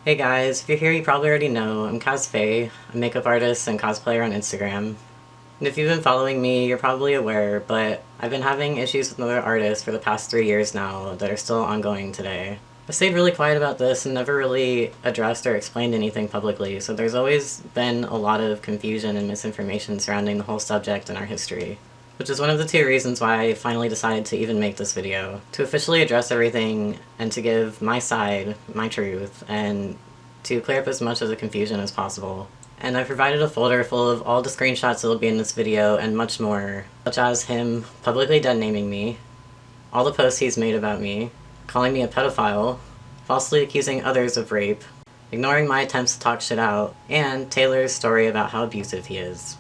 Hey guys, if you're here you probably already know, I'm Kaz, a makeup artist and cosplayer on Instagram. And if you've been following me, you're probably aware, but I've been having issues with another artist for the past 3 years now that are still ongoing today. I stayed really quiet about this and never really addressed or explained anything publicly, so there's always been a lot of confusion and misinformation surrounding the whole subject and our history. Which is one of the 2 reasons why I finally decided to even make this video. To officially address everything and to give my side, my truth, and to clear up as much of the confusion as possible. And I provided a folder full of all the screenshots that will be in this video and much more, such as him publicly dead-naming me, all the posts he's made about me, calling me a pedophile, falsely accusing others of rape, ignoring my attempts to talk shit out, and Taylor's story about how abusive he is.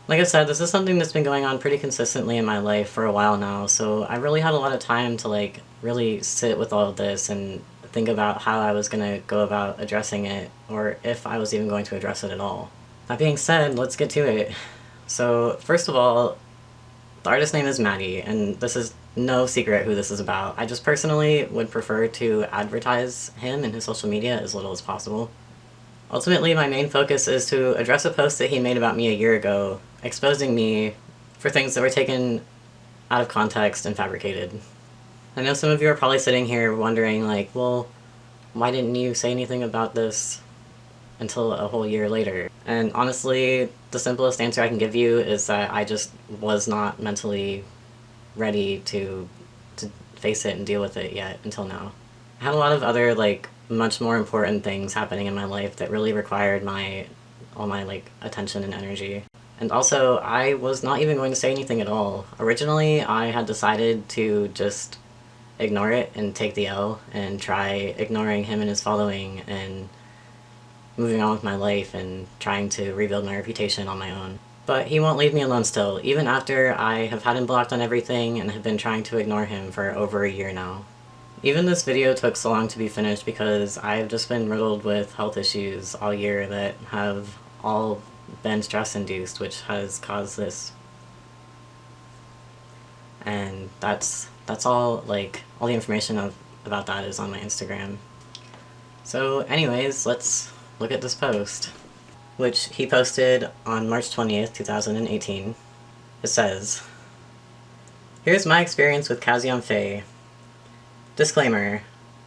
Like I said, this is something that's been going on pretty consistently in my life for a while now, so I really had a lot of time to really sit with all of this and think about how I was gonna go about addressing it, or if I was even going to address it at all. That being said, let's get to it. So, first of all, the artist's name is Maddie, and this is no secret who this is about. I just personally would prefer to advertise him and his social media as little as possible. Ultimately, my main focus is to address a post that he made about me a year ago, exposing me for things that were taken out of context and fabricated. I know some of you are probably sitting here wondering, well, why didn't you say anything about this until a whole year later? And honestly, the simplest answer I can give you is that I just was not mentally ready to face it and deal with it yet until now. I had a lot of other, much more important things happening in my life that really required all my attention and energy. And also, I was not even going to say anything at all. Originally, I had decided to just ignore it and take the L and try ignoring him and his following and moving on with my life and trying to rebuild my reputation on my own. But he won't leave me alone still, even after I have had him blocked on everything and have been trying to ignore him for over a year now. Even this video took so long to be finished because I've just been riddled with health issues all year that have all been stress-induced, which has caused this. And that's all, all the information about that is on my Instagram. So anyways, let's look at this post, which he posted on March 20th, 2018. It says, "Here's my experience with Kazian Faye. Disclaimer,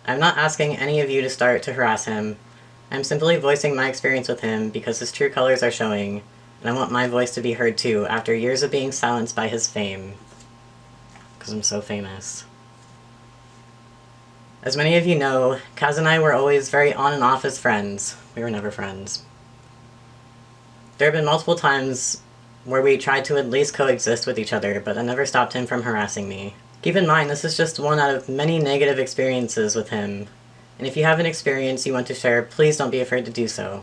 I'm not asking any of you to start to harass him. I'm simply voicing my experience with him because his true colors are showing, and I want my voice to be heard too after years of being silenced by his fame. Because I'm so famous. As many of you know, Kaz and I were always very on and off as friends. We were never friends. There have been multiple times where we tried to at least coexist with each other, but that never stopped him from harassing me. Keep in mind, this is just one out of many negative experiences with him, and if you have an experience you want to share, please don't be afraid to do so.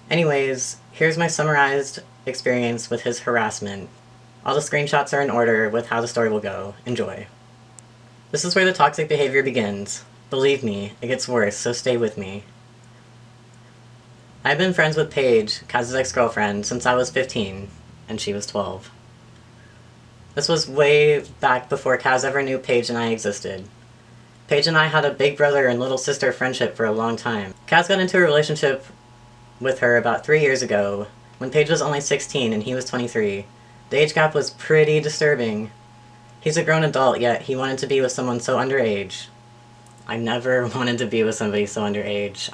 Anyways, here's my summarized experience with his harassment. All the screenshots are in order with how the story will go. Enjoy. This is where the toxic behavior begins. Believe me, it gets worse, so stay with me. I've been friends with Paige, Kaz's ex-girlfriend, since I was 15, and she was 12. This was way back before Kaz ever knew Paige and I existed. Paige and I had a big brother and little sister friendship for a long time. Kaz got into a relationship with her about 3 years ago, when Paige was only 16 and he was 23. The age gap was pretty disturbing. He's a grown adult, yet he wanted to be with someone so underage. I never wanted to be with somebody so underage.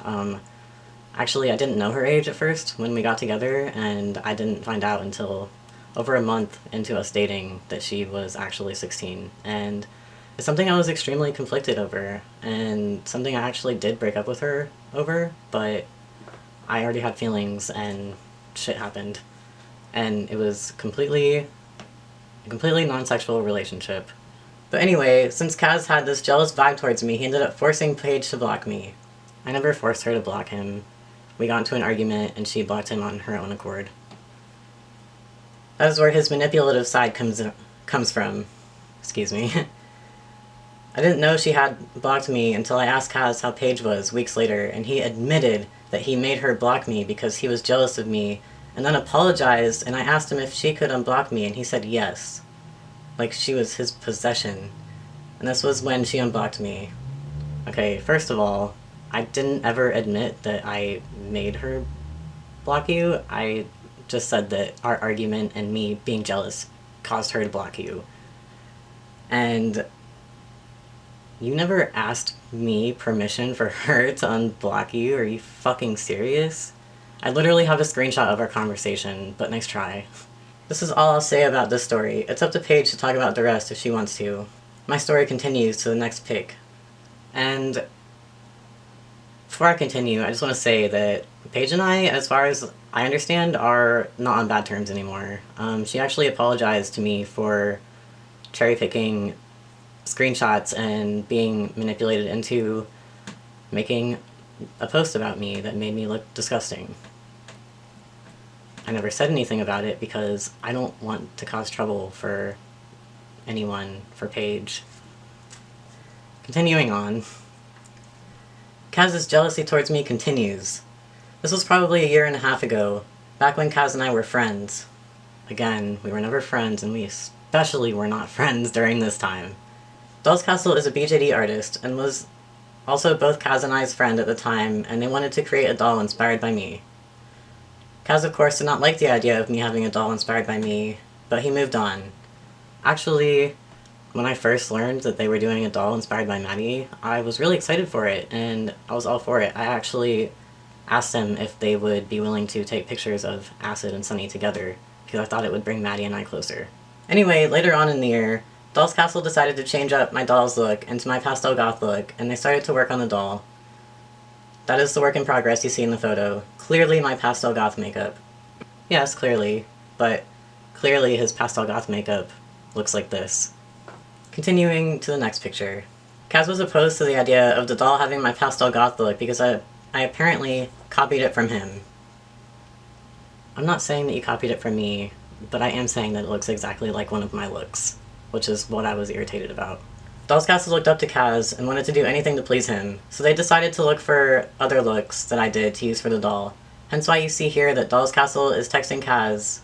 Actually, I didn't know her age at first when we got together, and I didn't find out until over a month into us dating that she was actually 16. And it's something I was extremely conflicted over, and something I actually did break up with her over, but I already had feelings and shit happened. And it was a completely non-sexual relationship. But anyway, since Kaz had this jealous vibe towards me, he ended up forcing Paige to block me. I never forced her to block him. We got into an argument and she blocked him on her own accord. That is where his manipulative side comes from. Excuse me. I didn't know she had blocked me until I asked Kaz how Paige was weeks later, and he admitted that he made her block me because he was jealous of me, and then apologized, and I asked him if she could unblock me, and he said yes. Like she was his possession. And this was when she unblocked me. Okay, first of all, I didn't ever admit that I made her block you. I just said that our argument and me being jealous caused her to block you. And you never asked me permission for her to unblock you? Are you fucking serious? I literally have a screenshot of our conversation, but nice try. This is all I'll say about this story. It's up to Paige to talk about the rest if she wants to. My story continues to the next pic. And before I continue, I just want to say that Paige and I, as far as I understand, are not on bad terms anymore. She actually apologized to me for cherry-picking screenshots and being manipulated into making a post about me that made me look disgusting. I never said anything about it because I don't want to cause trouble for anyone, for Paige. Continuing on. Kaz's jealousy towards me continues. This was probably a year and a half ago, back when Kaz and I were friends. Again, we were never friends, and we especially were not friends during this time. Dolls Castle is a BJD artist, and was also both Kaz and I's friend at the time, and they wanted to create a doll inspired by me. Kaz, of course, did not like the idea of me having a doll inspired by me, but he moved on. Actually, when I first learned that they were doing a doll inspired by Maddie, I was really excited for it, and I was all for it. I actually asked them if they would be willing to take pictures of Acid and Sunny together, because I thought it would bring Maddie and I closer. Anyway, later on in the year, Dolls Castle decided to change up my doll's look into my pastel goth look, and they started to work on the doll. That is the work in progress you see in the photo. Clearly my pastel goth makeup. Yes, clearly, but clearly his pastel goth makeup looks like this. Continuing to the next picture. Kaz was opposed to the idea of the doll having my pastel goth look because I apparently copied it from him. I'm not saying that you copied it from me, but I am saying that it looks exactly like one of my looks, which is what I was irritated about. Dolls Castle looked up to Kaz and wanted to do anything to please him, so they decided to look for other looks that I did to use for the doll. Hence why you see here that Dolls Castle is texting Kaz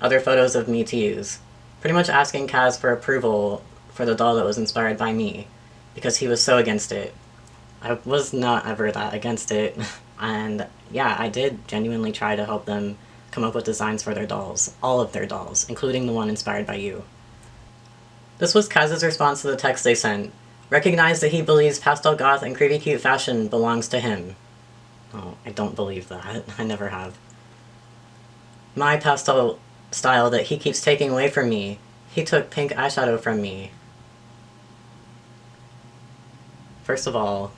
other photos of me to use, pretty much asking Kaz for approval for the doll that was inspired by me, because he was so against it. I was not ever that against it, and yeah, I did genuinely try to help them come up with designs for their dolls, all of their dolls, including the one inspired by you. This was Kaz's response to the text they sent. Recognize that he believes pastel goth and creepy cute fashion belongs to him. Oh, I don't believe that. I never have. My pastel style that he keeps taking away from me. He took pink eyeshadow from me. First of all,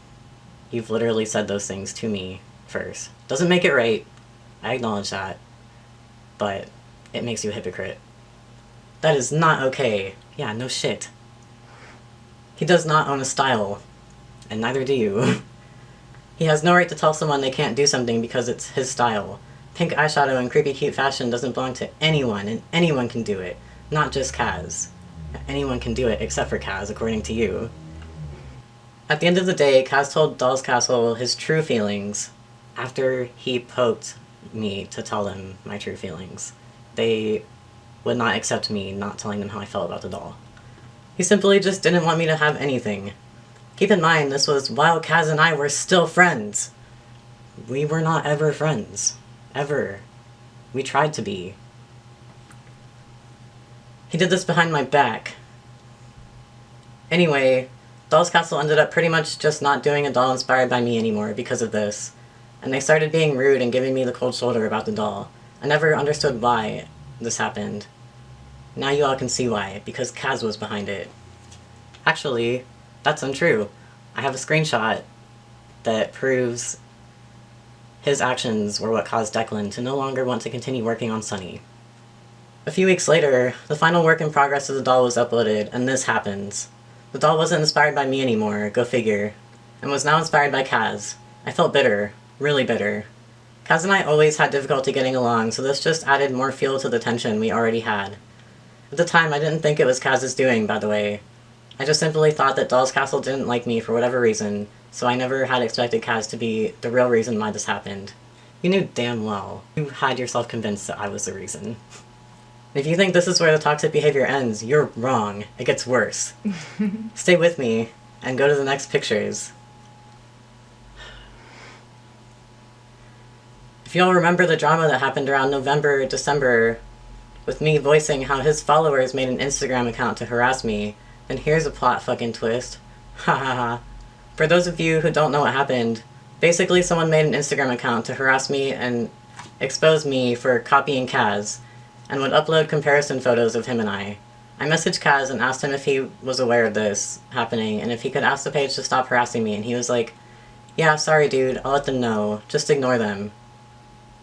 you've literally said those things to me first. Doesn't make it right. I acknowledge that. But it makes you a hypocrite. That is not okay. Yeah, no shit. He does not own a style, and neither do you. He has no right to tell someone they can't do something because it's his style. Pink eyeshadow and creepy cute fashion doesn't belong to anyone, and anyone can do it. Not just Kaz. Anyone can do it except for Kaz, according to you. At the end of the day, Kaz told Dolls Castle his true feelings after he poked me to tell them my true feelings. They would not accept me not telling them how I felt about the doll. He simply just didn't want me to have anything. Keep in mind, this was while Kaz and I were still friends. We were not ever friends. Ever. We tried to be. He did this behind my back. Anyway, Dolls Castle ended up pretty much just not doing a doll inspired by me anymore because of this. And they started being rude and giving me the cold shoulder about the doll. I never understood why this happened. Now you all can see why, because Kaz was behind it. Actually, that's untrue. I have a screenshot that proves his actions were what caused Declan to no longer want to continue working on Sunny. A few weeks later, the final work in progress of the doll was uploaded, and this happens. The doll wasn't inspired by me anymore, go figure, and was now inspired by Kaz. I felt bitter, really bitter. Kaz and I always had difficulty getting along, so this just added more fuel to the tension we already had. At the time, I didn't think it was Kaz's doing, by the way. I just simply thought that Dolls Castle didn't like me for whatever reason, so I never had expected Kaz to be the real reason why this happened. You knew damn well. You had yourself convinced that I was the reason. If you think this is where the toxic behavior ends, you're wrong. It gets worse. Stay with me, and go to the next pictures. If y'all remember the drama that happened around November, December, with me voicing how his followers made an Instagram account to harass me, then here's a plot fucking twist. Ha ha ha. For those of you who don't know what happened, basically someone made an Instagram account to harass me and expose me for copying Kaz, and would upload comparison photos of him and I. I messaged Kaz and asked him if he was aware of this happening, and if he could ask the page to stop harassing me, and he was like, "Yeah, sorry dude, I'll let them know, just ignore them."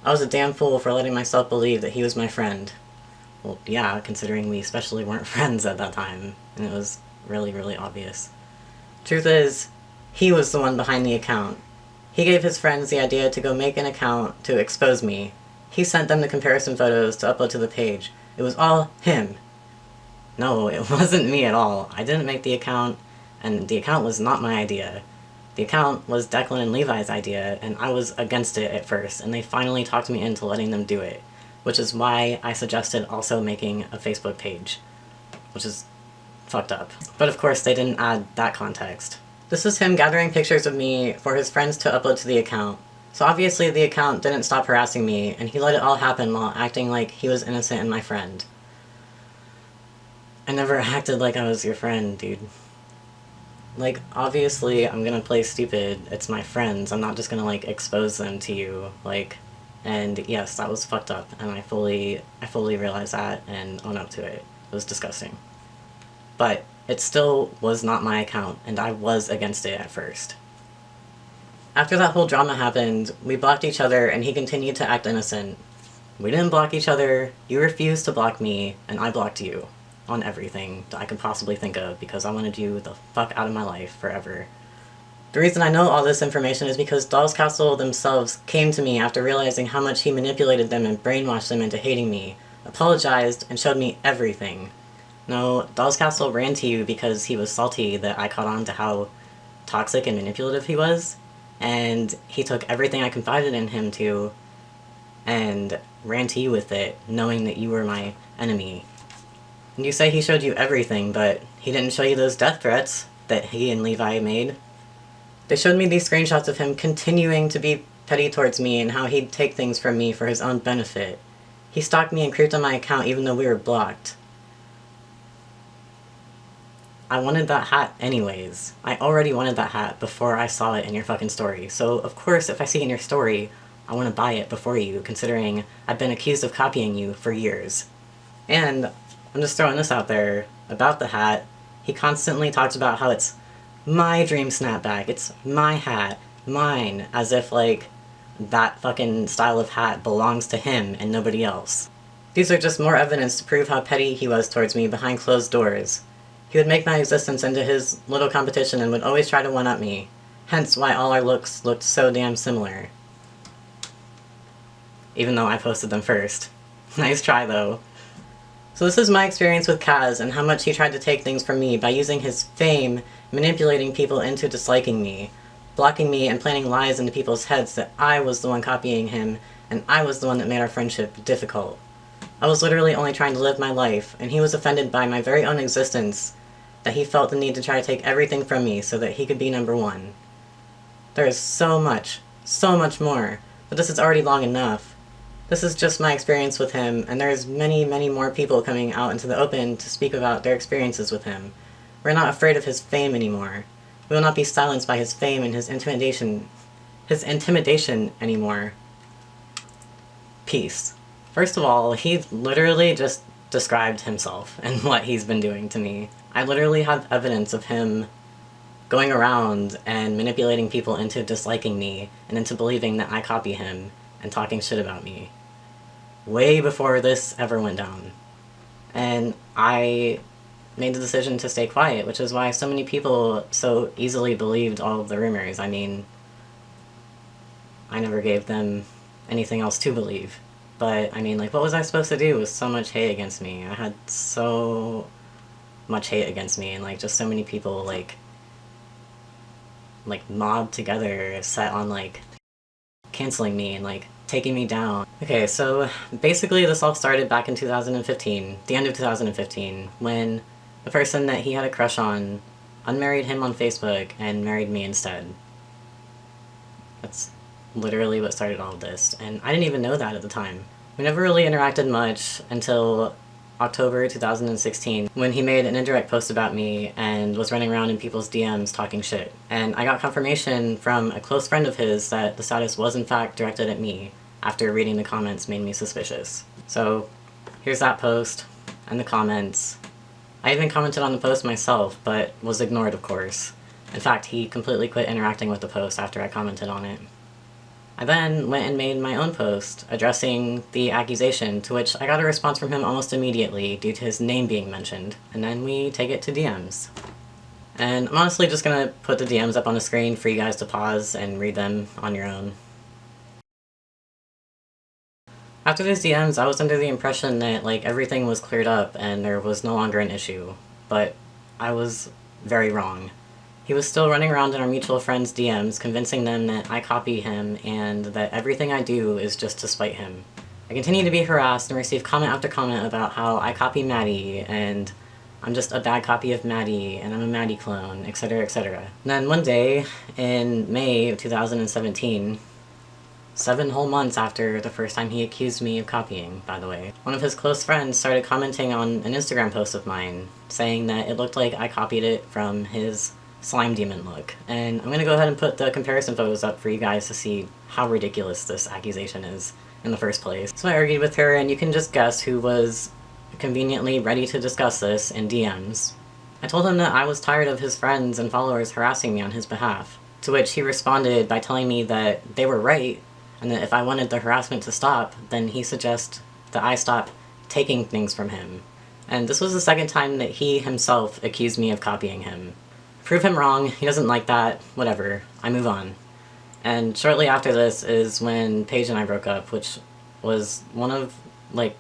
I was a damn fool for letting myself believe that he was my friend. Well, yeah, considering we especially weren't friends at that time, and it was really, really obvious. Truth is, he was the one behind the account. He gave his friends the idea to go make an account to expose me. He sent them the comparison photos to upload to the page. It was all him. No, it wasn't me at all. I didn't make the account, and the account was not my idea. The account was Declan and Levi's idea, and I was against it at first, and they finally talked me into letting them do it, which is why I suggested also making a Facebook page, which is fucked up. But of course they didn't add that context. This is him gathering pictures of me for his friends to upload to the account. So obviously the account didn't stop harassing me, and he let it all happen while acting like he was innocent and my friend. I never acted like I was your friend, dude. Like, obviously I'm gonna play stupid. It's my friends. I'm not just gonna, like, expose them to you. Like, and yes, that was fucked up, and I fully realized that and own up to it. It was disgusting. But it still was not my account, and I was against it at first. After that whole drama happened, we blocked each other, and he continued to act innocent. We didn't block each other, you refused to block me, and I blocked you. On everything that I could possibly think of, because I wanted you the fuck out of my life forever. The reason I know all this information is because Doll's Castle themselves came to me after realizing how much he manipulated them and brainwashed them into hating me, apologized, and showed me everything. No, Doll's Castle ran to you because he was salty that I caught on to how toxic and manipulative he was, and he took everything I confided in him to and ran to you with it, knowing that you were my enemy. And you say he showed you everything, but he didn't show you those death threats that he and Levi made. They showed me these screenshots of him continuing to be petty towards me and how he'd take things from me for his own benefit. He stalked me and creeped on my account even though we were blocked. I wanted that hat anyways. I already wanted that hat before I saw it in your fucking story. So of course if I see it in your story, I want to buy it before you, considering I've been accused of copying you for years. And I'm just throwing this out there about the hat. He constantly talks about how it's my dream snapback, it's my hat, mine, as if, like, that fucking style of hat belongs to him and nobody else. These are just more evidence to prove how petty he was towards me behind closed doors. He would make my existence into his little competition and would always try to one-up me, hence why all our looks looked so damn similar. Even though I posted them first. Nice try, though. So this is my experience with Kaz and how much he tried to take things from me by using his fame, manipulating people into disliking me, blocking me and planting lies into people's heads that I was the one copying him and I was the one that made our friendship difficult. I was literally only trying to live my life, and he was offended by my very own existence, that he felt the need to try to take everything from me so that he could be number one. There is so much more, but this is already long enough. This is just my experience with him, and there's many, many more people coming out into the open to speak about their experiences with him. We're not afraid of his fame anymore. We will not be silenced by his fame and his intimidation anymore. Peace. First of all, he literally just described himself and what he's been doing to me. I literally have evidence of him going around and manipulating people into disliking me and into believing that I copy him and talking shit about me. Way before this ever went down. And I made the decision to stay quiet, which is why so many people so easily believed all of the rumors. I mean, I never gave them anything else to believe. But, I mean, like, what was I supposed to do with so much hate against me? I had so much hate against me, and, like, just so many people, like mobbed together, set on, like, canceling me and, like, taking me down. Okay, so basically this all started back in 2015, the end of 2015, when the person that he had a crush on unmarried him on Facebook and married me instead. That's literally what started all of this, and I didn't even know that at the time. We never really interacted much until October 2016, when he made an indirect post about me and was running around in people's DMs talking shit. And I got confirmation from a close friend of his that the status was in fact directed at me after reading the comments made me suspicious. So here's that post and the comments. I even commented on the post myself, but was ignored, of course. In fact, he completely quit interacting with the post after I commented on it. I then went and made my own post addressing the accusation, to which I got a response from him almost immediately due to his name being mentioned, and then we take it to DMs. And I'm honestly just gonna put the DMs up on the screen for you guys to pause and read them on your own. After these DMs, I was under the impression that like everything was cleared up and there was no longer an issue, but I was very wrong. He was still running around in our mutual friends' DMs, convincing them that I copy him and that everything I do is just to spite him. I continue to be harassed and receive comment after comment about how I copy Maddie, and I'm just a bad copy of Maddie, and I'm a Maddie clone, etc, etc. And then one day, in May of 2017, 7 whole months after the first time he accused me of copying, by the way, one of his close friends started commenting on an Instagram post of mine, saying that it looked like I copied it from his slime demon look. And I'm gonna go ahead and put the comparison photos up for you guys to see how ridiculous this accusation is in the first place. So I argued with her, and you can just guess who was conveniently ready to discuss this in DMs. I told him that I was tired of his friends and followers harassing me on his behalf, to which he responded by telling me that they were right, and that if I wanted the harassment to stop, then he suggested that I stop taking things from him. And this was the second time that he himself accused me of copying him. Prove him wrong, he doesn't like that, whatever, I move on. And shortly after this is when Paige and I broke up, which was one of, like,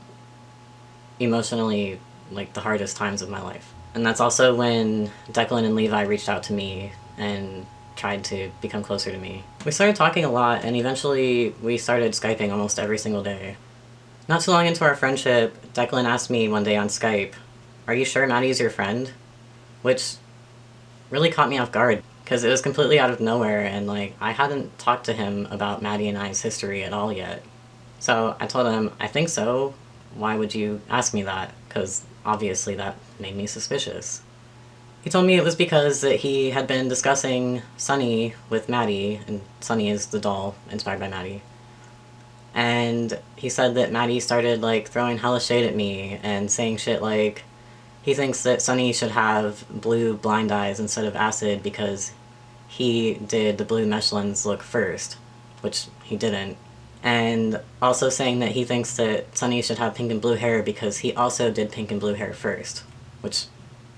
emotionally, like, the hardest times of my life. And that's also when Declan and Levi reached out to me and tried to become closer to me. We started talking a lot, and eventually we started Skyping almost every single day. Not too long into our friendship, Declan asked me one day on Skype, "Are you sure Maddie's your friend?" Which really caught me off guard, because it was completely out of nowhere, and like, I hadn't talked to him about Maddie and I's history at all yet. So I told him, "I think so. Why would you ask me that?" Because obviously that made me suspicious. He told me it was because that he had been discussing Sunny with Maddie, and Sunny is the doll inspired by Maddie. And he said that Maddie started like throwing hella shade at me and saying shit like, he thinks that Sunny should have blue blind eyes instead of acid because he did the blue mesh lens look first, which he didn't. And also saying that he thinks that Sunny should have pink and blue hair because he also did pink and blue hair first, which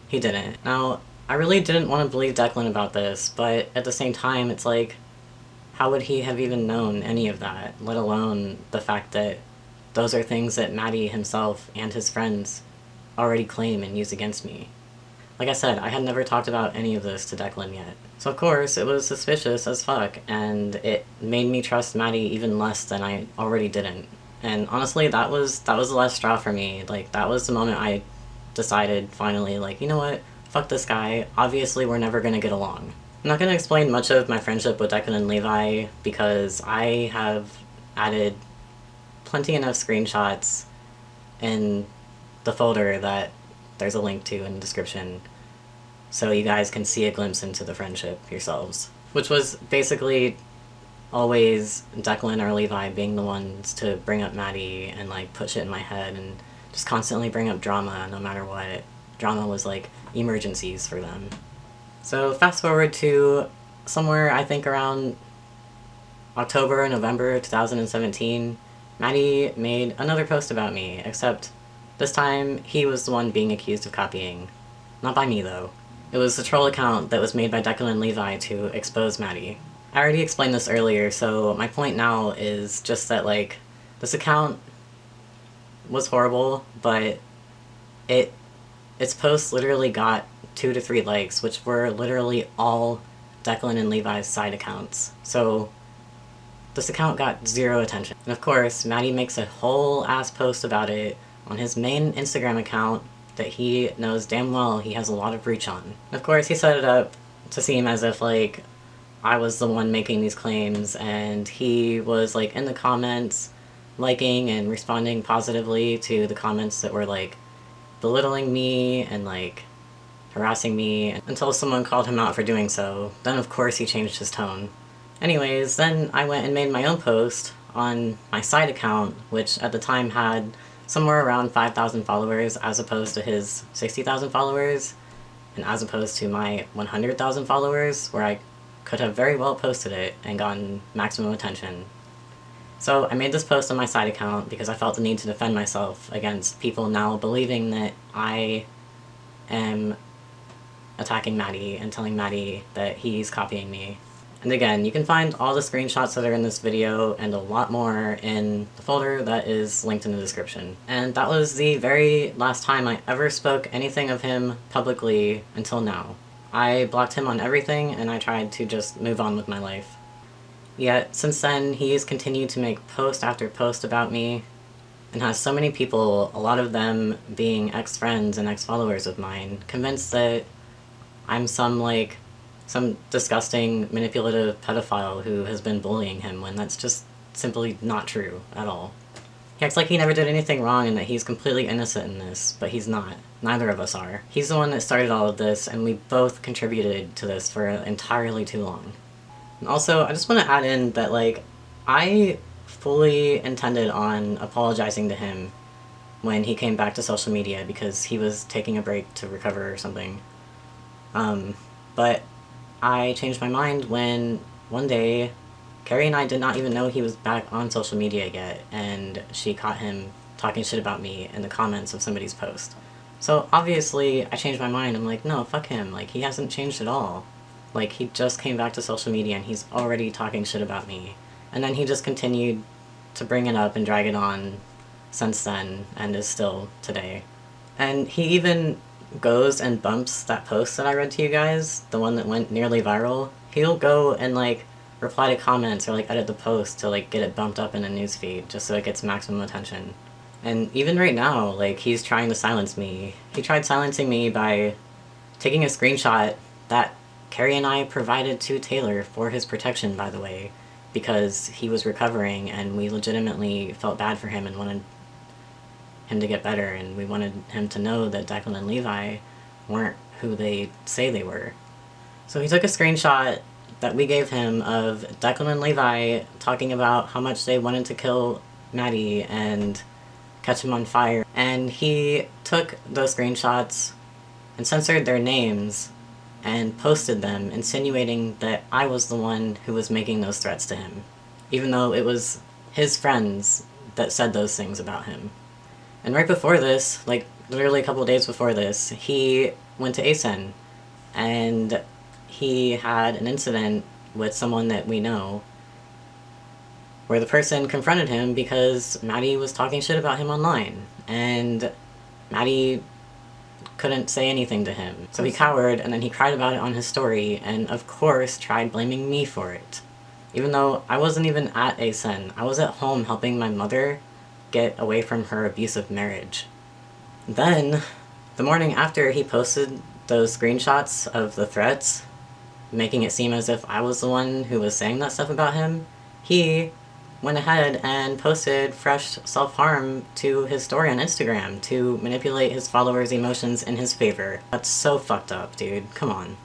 he didn't. Now, I really didn't want to believe Declan about this, but at the same time, it's like, how would he have even known any of that, let alone the fact that those are things that Maddie himself and his friends already claim and use against me. Like I said, I had never talked about any of this to Declan yet. So of course, it was suspicious as fuck, and it made me trust Maddie even less than I already didn't. And honestly, that was the last straw for me. Like, that was the moment I decided, finally, like, you know what? Fuck this guy. Obviously, we're never gonna get along. I'm not gonna explain much of my friendship with Declan and Levi, because I have added plenty enough screenshots in the folder that there's a link to in the description, so you guys can see a glimpse into the friendship yourselves. Which was basically always Declan or Levi being the ones to bring up Maddie and like put shit in my head and just constantly bring up drama no matter what. Drama was like emergencies for them. So fast forward to somewhere I think around October or November 2017, Maddie made another post about me, except this time he was the one being accused of copying. Not by me though. It was a troll account that was made by Declan and Levi to expose Maddie. I already explained this earlier, so my point now is just that like, this account was horrible, but its posts literally got 2 to 3 likes, which were literally all Declan and Levi's side accounts. So this account got 0 attention. And of course, Maddie makes a whole ass post about it on his main Instagram account that he knows damn well he has a lot of reach on. And of course, he set it up to seem as if like I was the one making these claims, and he was like in the comments liking and responding positively to the comments that were like belittling me and like harassing me until someone called him out for doing so. Then of course he changed his tone. Anyways, then I went and made my own post on my side account, which at the time had somewhere around 5,000 followers as opposed to his 60,000 followers, and as opposed to my 100,000 followers, where I could have very well posted it and gotten maximum attention. So I made this post on my side account because I felt the need to defend myself against people now believing that I am attacking Maddie and telling Maddie that he's copying me. And again, you can find all the screenshots that are in this video and a lot more in the folder that is linked in the description. And that was the very last time I ever spoke anything of him publicly until now. I blocked him on everything and I tried to just move on with my life. Yet, since then, he's continued to make post after post about me and has so many people, a lot of them being ex-friends and ex-followers of mine, convinced that I'm some disgusting, manipulative pedophile who has been bullying him, when that's just simply not true at all. He acts like he never did anything wrong and that he's completely innocent in this, but he's not. Neither of us are. He's the one that started all of this, and we both contributed to this for entirely too long. And also, I just want to add in that, like, I fully intended on apologizing to him when he came back to social media because he was taking a break to recover or something. But I changed my mind when one day Carrie and I did not even know he was back on social media yet, and she caught him talking shit about me in the comments of somebody's post. So obviously I changed my mind. I'm like, no, fuck him. Like, he hasn't changed at all. Like, he just came back to social media and he's already talking shit about me. And then he just continued to bring it up and drag it on since then, and is still today. And he even goes and bumps that post that I read to you guys, the one that went nearly viral. He'll go and like reply to comments or like edit the post to like get it bumped up in a newsfeed just so it gets maximum attention. And even right now, like, he's trying to silence me. He tried silencing me by taking a screenshot that Carrie and I provided to Taylor for his protection, by the way, because he was recovering and we legitimately felt bad for him and wanted him to get better, and we wanted him to know that Declan and Levi weren't who they say they were. So he took a screenshot that we gave him of Declan and Levi talking about how much they wanted to kill Maddie and catch him on fire, and he took those screenshots and censored their names and posted them, insinuating that I was the one who was making those threats to him, even though it was his friends that said those things about him. And right before this, like literally a couple days before this, he went to ASEN, and he had an incident with someone that we know where the person confronted him because Maddie was talking shit about him online, and Maddie couldn't say anything to him. So he cowered, and then he cried about it on his story, and of course tried blaming me for it. Even though I wasn't even at ASEN, I was at home helping my mother get away from her abusive marriage. Then, the morning after he posted those screenshots of the threats, making it seem as if I was the one who was saying that stuff about him, he went ahead and posted fresh self-harm to his story on Instagram to manipulate his followers' emotions in his favor. That's so fucked up, dude. Come on.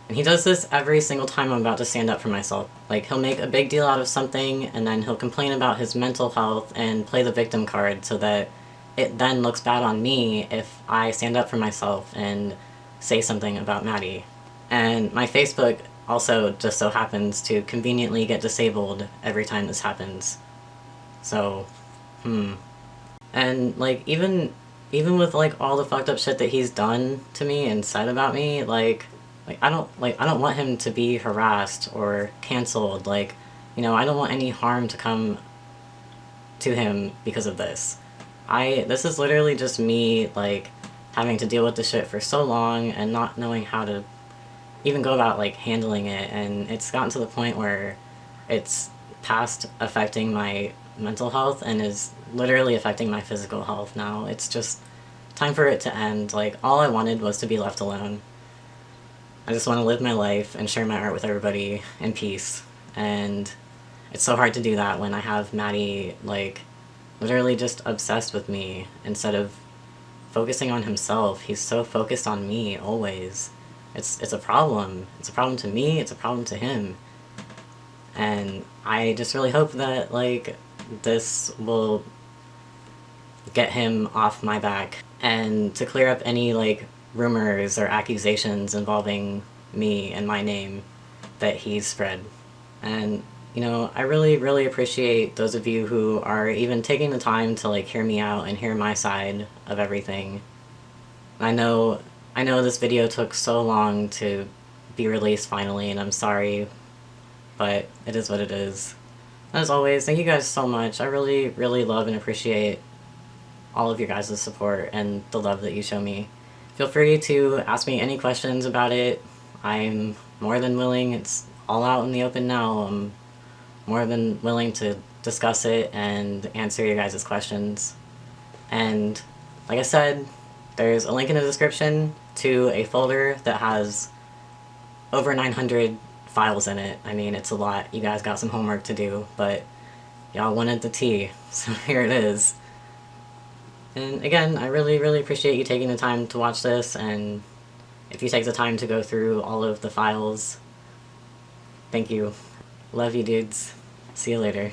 And he does this every single time I'm about to stand up for myself. Like, he'll make a big deal out of something, and then he'll complain about his mental health and play the victim card so that it then looks bad on me if I stand up for myself and say something about Maddie. And my Facebook also just so happens to conveniently get disabled every time this happens. So, And, like, even with, like, all the fucked up shit that he's done to me and said about me, I don't want him to be harassed or canceled. Like, you know, I don't want any harm to come to him because of this. This is literally just me, like, having to deal with this shit for so long and not knowing how to even go about, like, handling it, and it's gotten to the point where it's past affecting my mental health and is literally affecting my physical health now. It's just time for it to end. Like, all I wanted was to be left alone. I just want to live my life and share my art with everybody in peace. And it's so hard to do that when I have Maddie, like, literally just obsessed with me instead of focusing on himself. He's so focused on me always. It's a problem. It's a problem to me, it's a problem to him. And I just really hope that, like, this will get him off my back and to clear up any, like, rumors or accusations involving me and my name that he's spread. And, you know, I really, really appreciate those of you who are even taking the time to, like, hear me out and hear my side of everything. I know this video took so long to be released finally, and I'm sorry, but it is what it is. As always, thank you guys so much. I really, really love and appreciate all of your guys' support and the love that you show me. Feel free to ask me any questions about it. I'm more than willing. It's all out in the open now. I'm more than willing to discuss it and answer your guys' questions. And like I said, there's a link in the description to a folder that has over 900 files in it. I mean, it's a lot. You guys got some homework to do, but y'all wanted the tea, so here it is. And again, I really, really appreciate you taking the time to watch this, and if you take the time to go through all of the files, thank you. Love you, dudes. See you later.